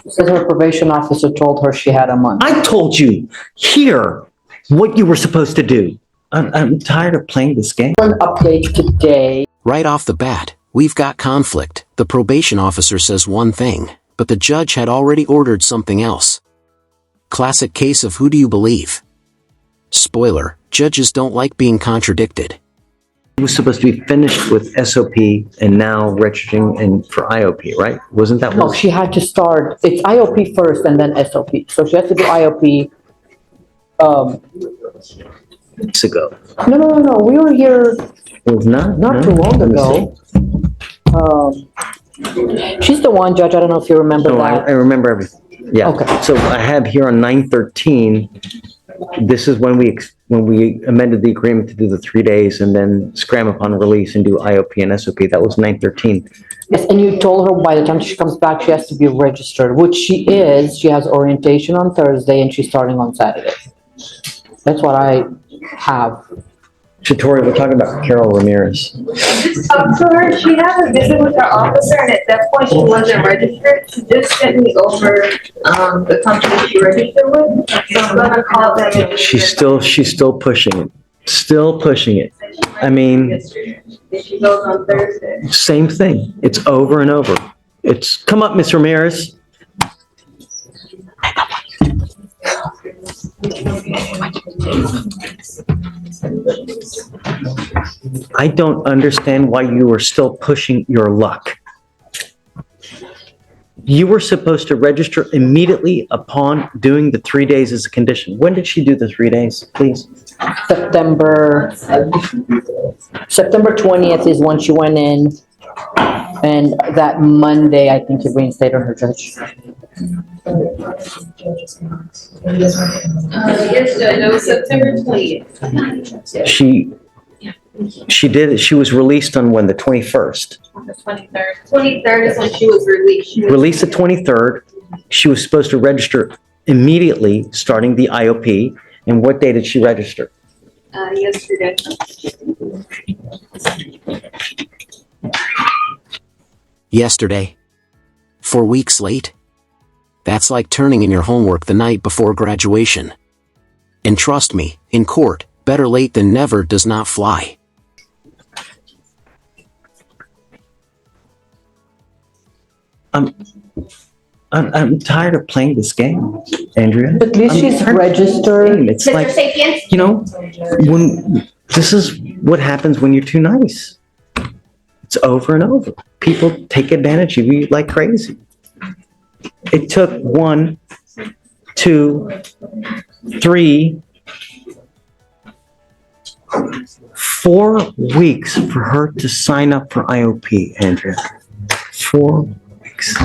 Because her probation officer told her she had a month. I told you here what you were supposed to do. I'm tired of playing this game. An update today. Right off the bat, we've got conflict. The probation officer says one thing, but the judge had already ordered something else. Classic case of who do you believe? Spoiler, judges don't like being contradicted. It was supposed to be finished with SOP and now registering for IOP, right? Wasn't that No, what? she had to start, it's IOP first and then SOP. So she has to do IOP. Weeks ago. No. We were here It was not too long Let me ago. see. She's the one, Judge, I don't know if you remember No, that. I remember everything. Yeah. Okay. So I have here on 9/13, this is when we amended the agreement to do the 3 days and then scram upon release and do IOP and SOP. That was 9/13. Yes, and you told her by the time she comes back, she has to be registered, which she is. She has orientation on Thursday and she's starting on Saturday. That's what I have. Shatori, we're talking about Carol Ramirez. Just talk to her. She had a visit with her officer, and at that point, she wasn't registered. She just sent me over the company she registered with. So I'm gonna call them. And She's still pushing it. Still pushing it. I mean, she goes on Thursday. same thing. It's over and over. It's, come up, Miss Ramirez. I don't understand why you are still pushing your luck. You were supposed to register immediately upon doing the 3 days as a condition. When did she do the 3 days, please? September 20th is when she went in. And that Monday, I think you reinstated her, Judge. Yes, Judge, it was September 20th. She did, she was released on when, the 21st? On the 23rd. 23rd is when she was released. Released the 23rd. She was supposed to register immediately, starting the IOP. And what day did she register? Yesterday. Yesterday. 4 weeks late? That's like turning in your homework the night before graduation. And trust me, in court, better late than never does not fly. I'm tired of playing this game, Andrea. At least I'm she's tired of playing this registered. game. It's like, you know, this is what happens when you're too nice. It's over and over. People take advantage of you like crazy. It took 1, 2, 3, 4 weeks for her to sign up for IOP, Andrea. 4 weeks.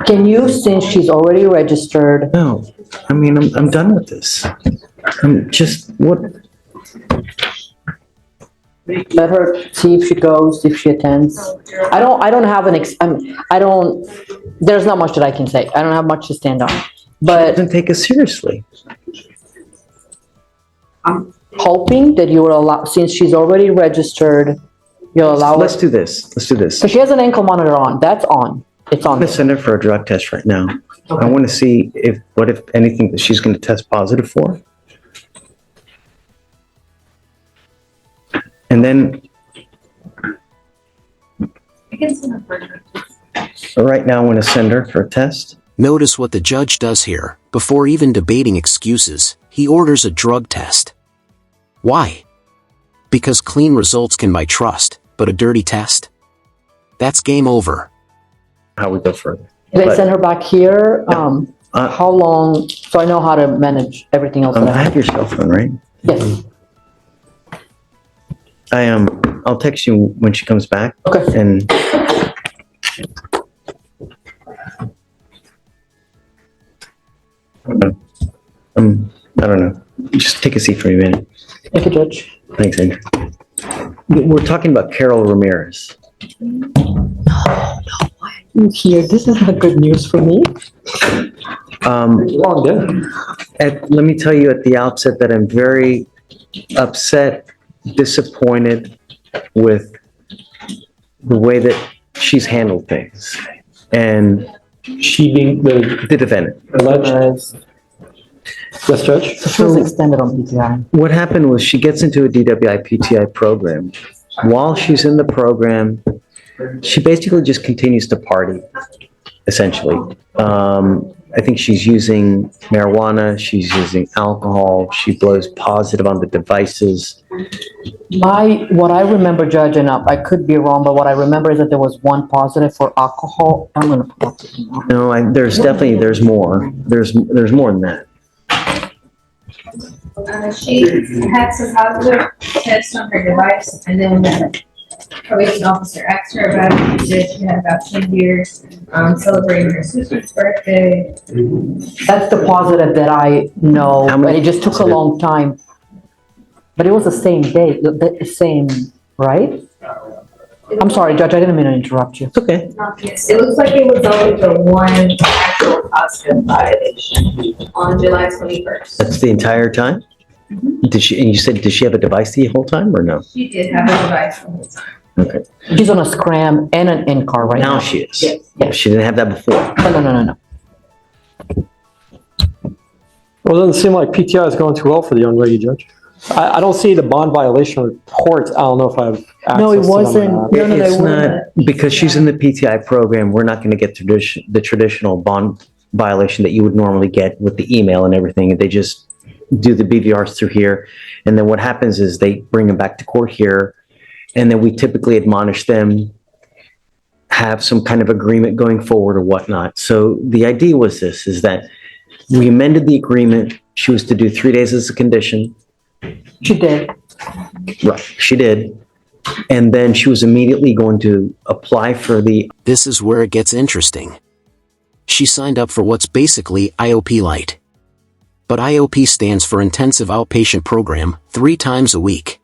Can you, since she's already registered, No, I mean, I'm done with this. I'm just, what? let her see if she goes, if she attends? I don't have there's not much that I can say. I don't have much to stand on. But Doesn't take us seriously. I'm hoping that you will allow, since she's already registered, you'll allow her. Let's do this. Let's do this. So she has an ankle monitor on. That's on. It's I'm on. gonna send her for a drug test right now. I want to see if anything that she's going to test positive for. And then, I can send her for her. right now, I want to send her for a test. Notice what the judge does here. Before even debating excuses, he orders a drug test. Why? Because clean results can buy trust, but a dirty test? That's game over. How we go further. Did I But- send her back here? How long, so I know how to manage everything else that I I have have. your cell phone, right? Yes, I'll text you when she comes back. okay. And I don't know. Just take a seat for me a minute. Thank you, Judge. Thanks, Andrew. We're talking about Carol Ramirez. You here, this is not good news for me. Long day. Let me tell you at the outset that I'm very upset, disappointed with the way that she's handled things. And She being The defendant. alleged. Yes, Judge? So she was extended on PTI. What happened was she gets into a DWI PTI program. While she's in the program, she basically just continues to party, essentially. I think she's using marijuana, she's using alcohol, she blows positive on the devices. What I remember, Judge, and I could be wrong, but what I remember is that there was one positive for alcohol. I'm gonna pull up the email. No, there's more. There's more than that. She had some positive tests on her device, and then the probation officer asked her about it. She said she had about 10 years, celebrating her sister's birthday. That's the positive that I know, How and many it just took a positive? long time. But it was the same date, the same, right? I'm sorry, Judge, I didn't mean to interrupt you. It's okay. Yes, it looks like it was only for one actual positive violation on July 21st. That's the entire time? And you said, did she have a device the whole time or no? She did have a device the whole time. Okay. She's on a scram and an in-car right now. Now she is. Yes, yes. She didn't have that before. No. Well, it doesn't seem like PTI is going too well for the young lady, Judge. I don't see the bond violation reports. I don't know if I have access No, it to them or wasn't. not. No, It's they weren't. not, because she's in the PTI program, we're not going to get the traditional bond violation that you would normally get with the email and everything. They just do the BVRs through here. And then what happens is they bring them back to court here. And then we typically admonish them, have some kind of agreement going forward or whatnot. So the idea was this, is that we amended the agreement. She was to do 3 days as a condition. She did. Right, she did. And then she was immediately going to apply for the, This is where it gets interesting. She signed up for what's basically IOP Light. But IOP stands for Intensive Outpatient Program, 3 times a week.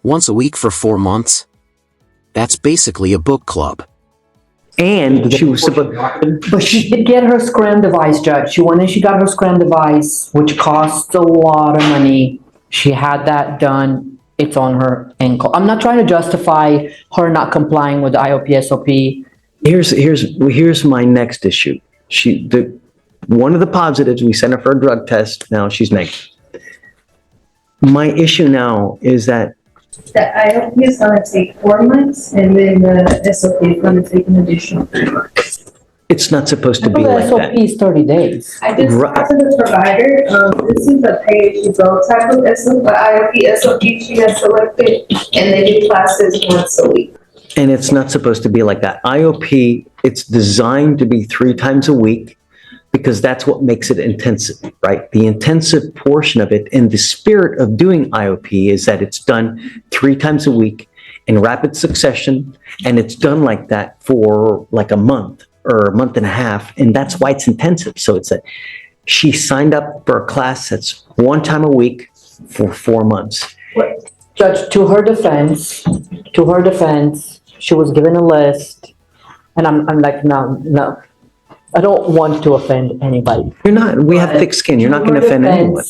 Once a week for 4 months? That's basically a book club. and she was supposed, But she did get her scram device, Judge. She went and she got her scram device, which costs a lot of money. She had that done. It's on her ankle. I'm not trying to justify her not complying with the IOP SOP. here's my next issue. One of the positives, we sent her for a drug test, now she's negative. My issue now is that The IOP is gonna take 4 months, and then the SOP is gonna take an additional 3 months. it's not supposed to I be thought the like SOP that. is 30 days. I just Right. talked to the provider, this is a pay-as-you-go type of SOP, IOP SOP she has selected, and they do classes once a week. And it's not supposed to be like that. IOP, it's designed to be 3 times a week because that's what makes it intensive, right? The intensive portion of it and the spirit of doing IOP is that it's done 3 times a week in rapid succession, and it's done like that for like a month or a month and a half, and that's why it's intensive. So she signed up for a class that's 1 time a week for 4 months. Judge, to her defense, she was given a list, and I'm like, no. I don't want to offend anybody. You're not, we have thick skin, you're not going to offend anyone.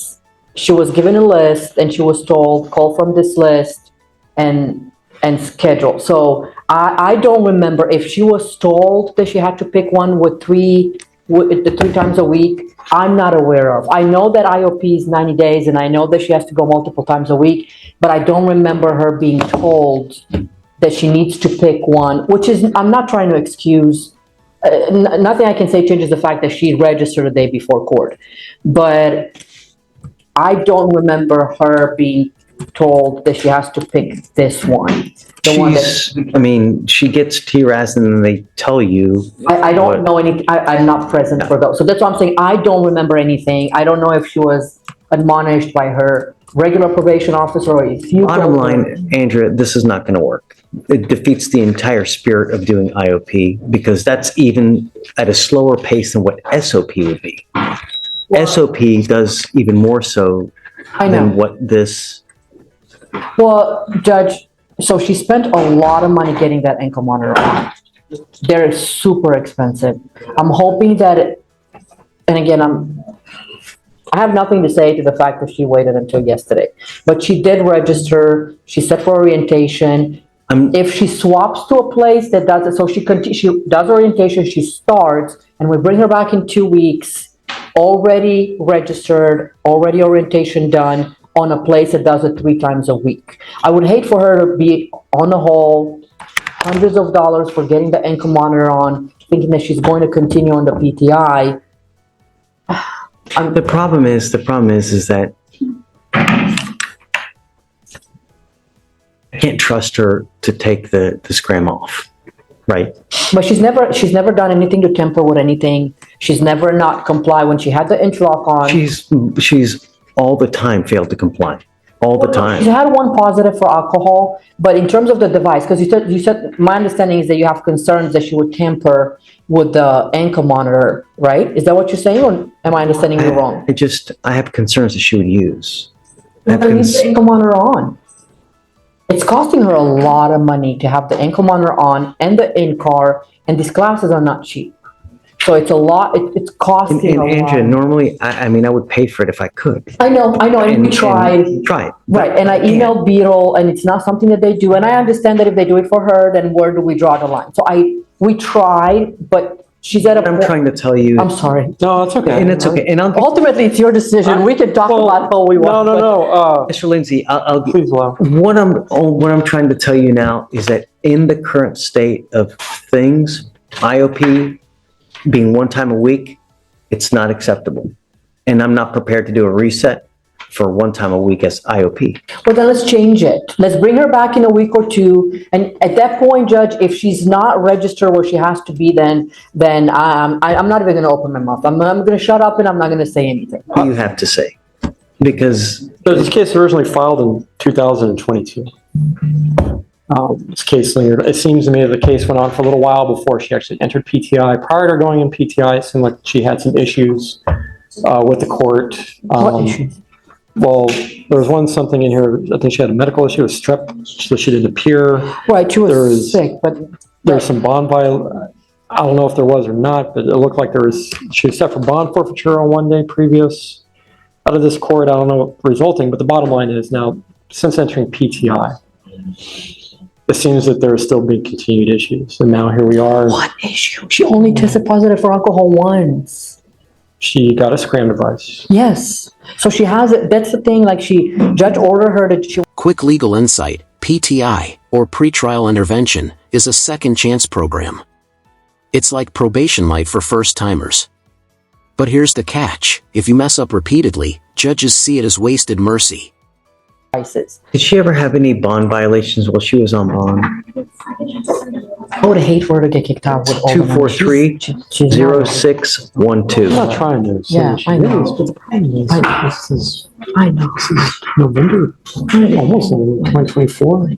She was given a list and she was told, call from this list and schedule. So I don't remember if she was told that she had to pick one with the 3 times a week. I'm not aware of. I know that IOP is 90 days and I know that she has to go multiple times a week, but I don't remember her being told that she needs to pick one, which is, I'm not trying to excuse, nothing I can say changes the fact that she registered the day before court. But I don't remember her being told that she has to pick this one. She gets TRAS and then they tell you. I don't know I'm not present for those. So that's what I'm saying. I don't remember anything. I don't know if she was admonished by her regular probation officer or if you. Bottom line, Andrea, this is not going to work. It defeats the entire spirit of doing IOP because that's even at a slower pace than what SOP would be. SOP does even more so than what this. Well, Judge, so she spent a lot of money getting that ankle monitor on. They're super expensive. I'm hoping that, and again, I have nothing to say to the fact that she waited until yesterday, but she did register. She set for orientation. If she swaps to a place that does it, so she does orientation, she starts, and we bring her back in 2 weeks, already registered, already orientation done on a place that does it 3 times a week. I would hate for her to be on the hall, hundreds of dollars for getting the ankle monitor on, thinking that she's going to continue on the PTI. The problem is that I can't trust her to take the scram off, right? But she's never done anything to tamper with anything. She's never not comply when she had the interlock on. She's all the time failed to comply, all the She time. had one positive for alcohol, but in terms of the device, because you said my understanding is that you have concerns that she would tamper with the ankle monitor, right? Is that what you're saying, or am I understanding you wrong? I have concerns that she would use. But leave the ankle monitor on. It's costing her a lot of money to have the ankle monitor on and the in-car, and these classes are not cheap. So it's a lot, it's costing a lot. Andrea, normally, I mean, I would pay for it if I could. I know, and we tried. Try it. Right, and I emailed Beetle, and it's not something that they do, and I understand that if they do it for her, then where do we draw the line? So we tried, but she's at a I'm point. trying to tell you, I'm sorry. No, it's okay. and it's okay, and Ultimately, it's your decision. We can talk about how we want. No. Mr. Lindsay, I'll Please allow. what I'm trying to tell you now is that in the current state of things, IOP being 1 time a week, it's not acceptable. And I'm not prepared to do a reset for 1 time a week as IOP. Well, then let's change it. Let's bring her back in a week or 2. And at that point, Judge, if she's not registered where she has to be, then I'm not even going to open my mouth. I'm going to shut up and I'm not going to say anything. What do you have to say? Because This case originally filed in 2022. This case, it seems to me that the case went on for a little while before she actually entered PTI. Prior to going in PTI, it seemed like she had some issues with the court. What issues? Well, there was something in here, I think she had a medical issue with strep, so she didn't appear. Right, she There was is- sick, but There was some bond I don't know if there was or not, but it looked like she was set for bond forfeiture on 1 day previous. Out of this court, I don't know what resulting, but the bottom line is now, since entering PTI, it seems that there are still being continued issues. And now here we are. what issue? She only tested positive for alcohol once. She got a scram device. Yes. So she has it. That's the thing. Like judge ordered her to. Quick legal insight, PTI, or pretrial intervention, is a second chance program. It's like probation light for first-timers. But here's the catch: if you mess up repeatedly, judges see it as wasted mercy. Devices. did she ever have any bond violations while she was on bond? I would hate for her to get kicked out with all the money. 243 She's not- 0612. I'm not trying to say Yeah, she I know. is, but the problem is, this is I know. November, almost November 2024.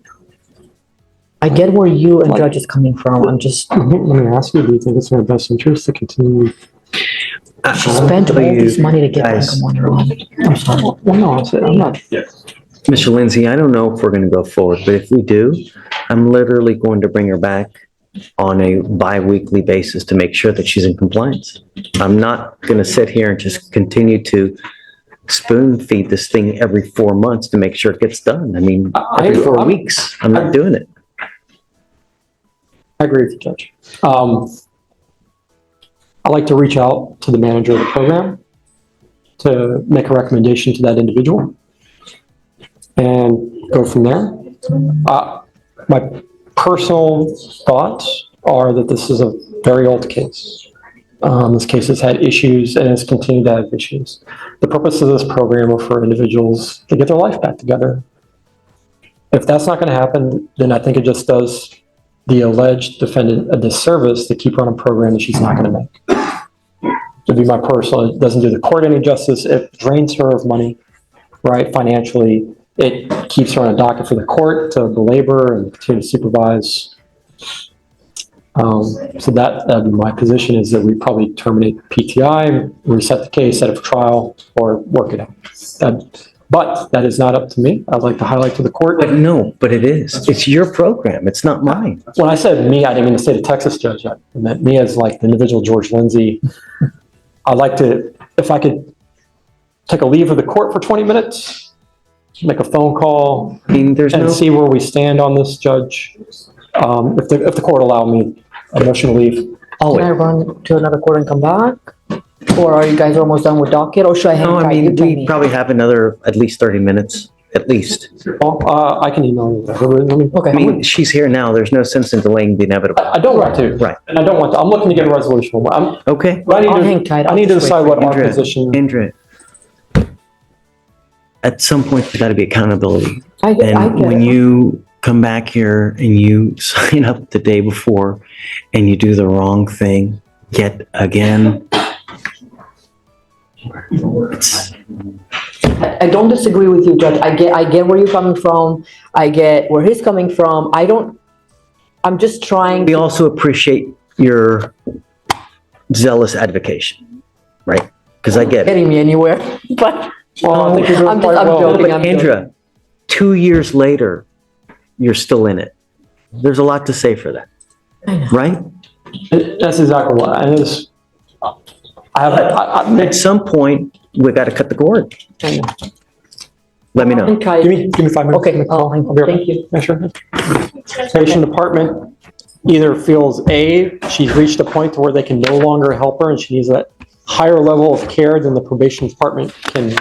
I get where you and Judge is coming from. I'm just, Let me ask you, do you think it's in our best interest to continue? she spent all this money to get Guys. ankle monitor on. I'm sorry. Well, no, I'm not. Mr. Lindsay, I don't know if we're going to go forward, but if we do, I'm literally going to bring her back on a bi-weekly basis to make sure that she's in compliance. I'm not going to sit here and just continue to spoon feed this thing every 4 months to make sure it gets done. I mean, every 4 weeks, I'm not doing it. I agree with you, Judge. I like to reach out to the manager of the program to make a recommendation to that individual and go from there. My personal thoughts are that this is a very old case. This case has had issues and has continued to have issues. The purpose of this program are for individuals to get their life back together. If that's not going to happen, then I think it just does the alleged defendant a disservice to keep her on a program that she's not going to make. To be my personal, it doesn't do the court any justice. It drains her of money, right, financially. It keeps her on a docket for the court to belabor and continue to supervise. So that'd be my position, is that we probably terminate PTI, reset the case, set up a trial, or work it out. But that is not up to me. I'd like to highlight to the court. But no, but it is. It's your program. It's not mine. When I said me, I didn't mean the state of Texas, Judge. I meant me as like the individual George Lindsay. I'd like to, if I could take a leave of the court for 20 minutes, make a phone call, I mean, there's and no, see where we stand on this, Judge. If the court allowed me a motion to leave, Oh, Can I run to another court and come back? Or are you guys almost done with docket, or should I hang no, I tight? You mean, tell we me. probably have another, at least 30 minutes, at least. I can email you that. Let me- Okay. I mean, she's here now. There's no sense in delaying the inevitable. I don't want to. Right. And I don't want to. I'm looking to get a resolution. Okay. I I'll need hang to, tight. I I'll need to just decide wait what our Indra, position. Indra, at some point, there's got to be accountability. I get And when it. you come back here and you sign up the day before and you do the wrong thing yet again, it's, I don't disagree with you, Judge. I get where you're coming from. I get where he's coming from. I'm just trying we to, also appreciate your zealous advocation, right? Because I get it. getting me anywhere, but Well, I think you're doing I'm quite well. joking. But Andrea, 2 years later, you're still in it. There's a lot to say for that, right? That's exactly what, and it's, At some point, we got to cut the cord. Let me know. Hang tight. give me 5 minutes. Okay, I'll hang, I'll be right thank you. back. Yeah, sure. Probation department either feels she's reached a point where they can no longer help her and she needs a higher level of care than the probation department can,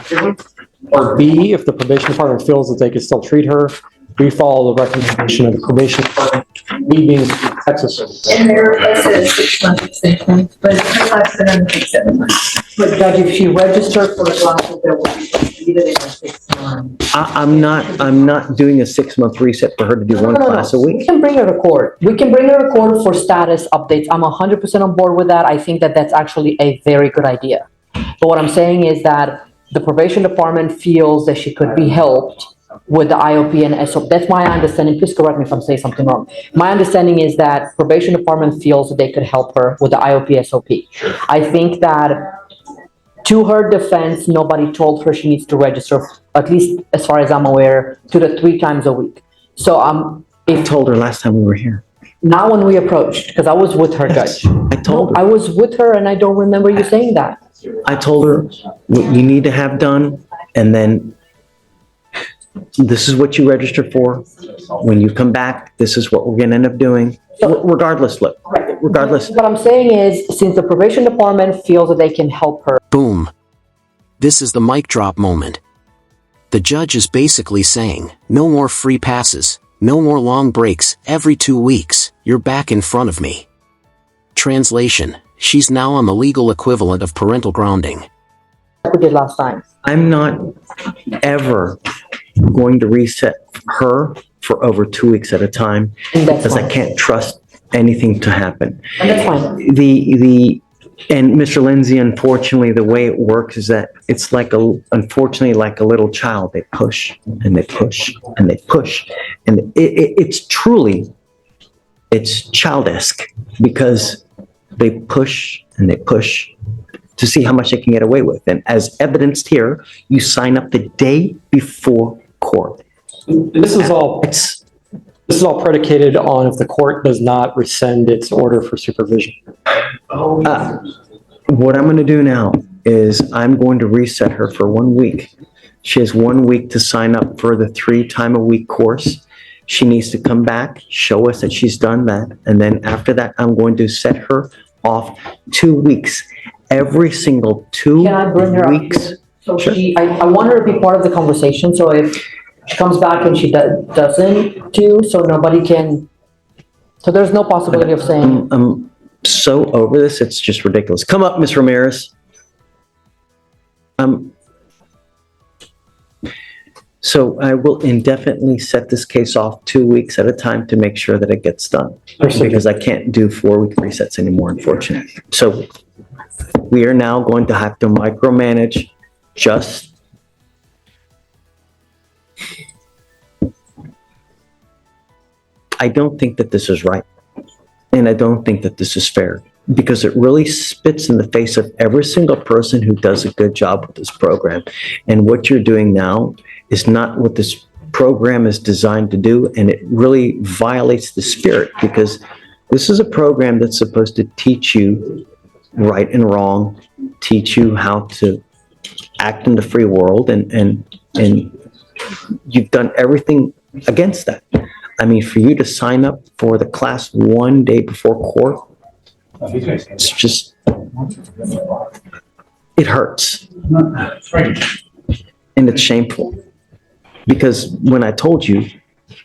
or B, if the probation department feels that they can still treat her, we follow the recommendation of the probation department, we being Texas. And there was a 6-month extension, but her last said under 7 months. But Judge, if she registered for the classes, there will be completed in 6 months. I'm not doing a 6-month reset for her to do one class a We week. can bring her to court. We can bring her to court for status updates. I'm 100% on board with that. I think that that's actually a very good idea. But what I'm saying is that the probation department feels that she could be helped with the IOP and SOP. That's my understanding. Please correct me if I'm saying something wrong. My understanding is that probation department feels that they could help her with the IOP SOP. I think that to her defense, nobody told her she needs to register, at least as far as I'm aware, 2 to 3 times a week. So I if told her last time we were here. now when we approached, because I was with her, Judge. I told I her. was with her and I don't remember you saying that. I told her what you need to have done, and then this is what you registered for. When you come back, this is what we're going to end up doing. Regardless, look, regardless. What I'm saying is, since the probation department feels that they can help her, Boom. This is the mic drop moment. The judge is basically saying, no more free passes, no more long breaks, every 2 weeks, you're back in front of me. Translation, she's now on the legal equivalent of parental grounding. like we did last time. I'm not ever going to reset her for over 2 weeks at a time And that's because I fine. can't trust anything to happen. And that's fine. And Mr. Lindsay, unfortunately, the way it works is that it's unfortunately, like a little child. They push and they push and they push. And it's truly, it's childesque because they push and they push to see how much they can get away with. And as evidenced here, you sign up the day before court. This is all predicated on if the court does not rescind its order for supervision. What I'm going to do now is I'm going to reset her for 1 week. She has 1 week to sign up for the 3-time-a-week course. She needs to come back, show us that she's done that, and then after that, I'm going to set her off 2 weeks. Every single 2 Can I bring her up weeks. here? So Sure. I want her to be part of the conversation, so if she comes back and she doesn't do, so nobody can, so there's no possibility of saying, I'm so over this, it's just ridiculous. Come up, Ms. Ramirez. So I will indefinitely set this case off 2 weeks at a time to make sure that it gets done. Because I can't do 4-week resets anymore, unfortunately. So we are now going to have to micromanage just I don't think that this is right. And I don't think that this is fair because it really spits in the face of every single person who does a good job with this program. And what you're doing now is not what this program is designed to do. And it really violates the spirit because this is a program that's supposed to teach you right and wrong, teach you how to act in the free world. And you've done everything against that. I mean, for you to sign up for the class 1 day before court, It's just, it hurts. And it's shameful. Because when I told you,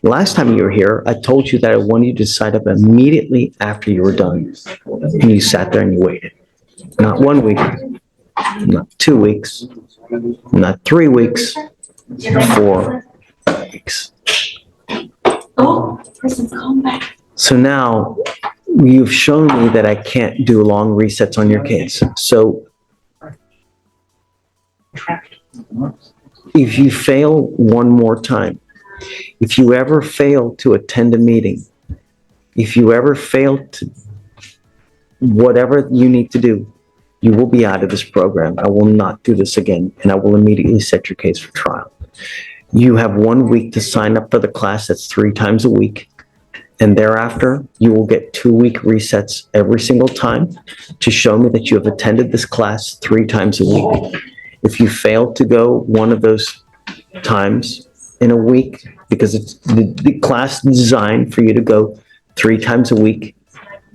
last time you were here, I told you that I wanted you to sign up immediately after you were done. And you sat there and you waited. Not 1 week, not 2 weeks, not 3 weeks, 4 weeks. Oh, person's calling back. So now you've shown me that I can't do long resets on your case. So if you fail one more time, if you ever fail to attend a meeting, if you ever fail to whatever you need to do, you will be out of this program. I will not do this again, and I will immediately set your case for trial. You have 1 week to sign up for the class. That's 3 times a week. And thereafter, you will get 2-week resets every single time to show me that you have attended this class 3 times a week. If you fail to go one of those times in a week, because it's the class is designed for you to go 3 times a week,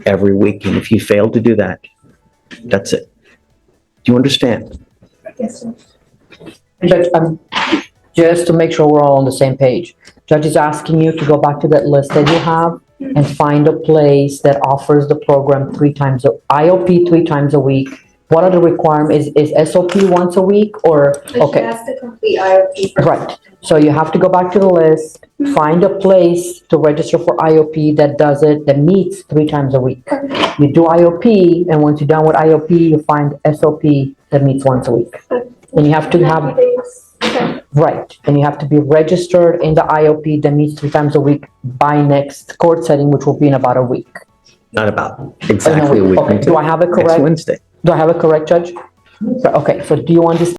every week. And if you fail to do that, that's it. Do you understand? Yes, sir. Judge, just to make sure we're all on the same page, Judge is asking you to go back to that list that you have and find a place that offers the program 3 times, IOP 3 times a week. What are the requirements? Is SOP once a week or, But she okay, has to complete IOP first. right. So you have to go back to the list, find a place to register for IOP that does it, that meets 3 times a week. You do IOP, and once you're done with IOP, you find SOP that meets once a week. And you have to have, Okay. right, and you have to be registered in the IOP that meets 3 times a week by next court setting, which will be in about a week. Not about exactly a week. Okay, do I have it Next correct? Wednesday. Do I have it correct, Judge? Okay, so do you understand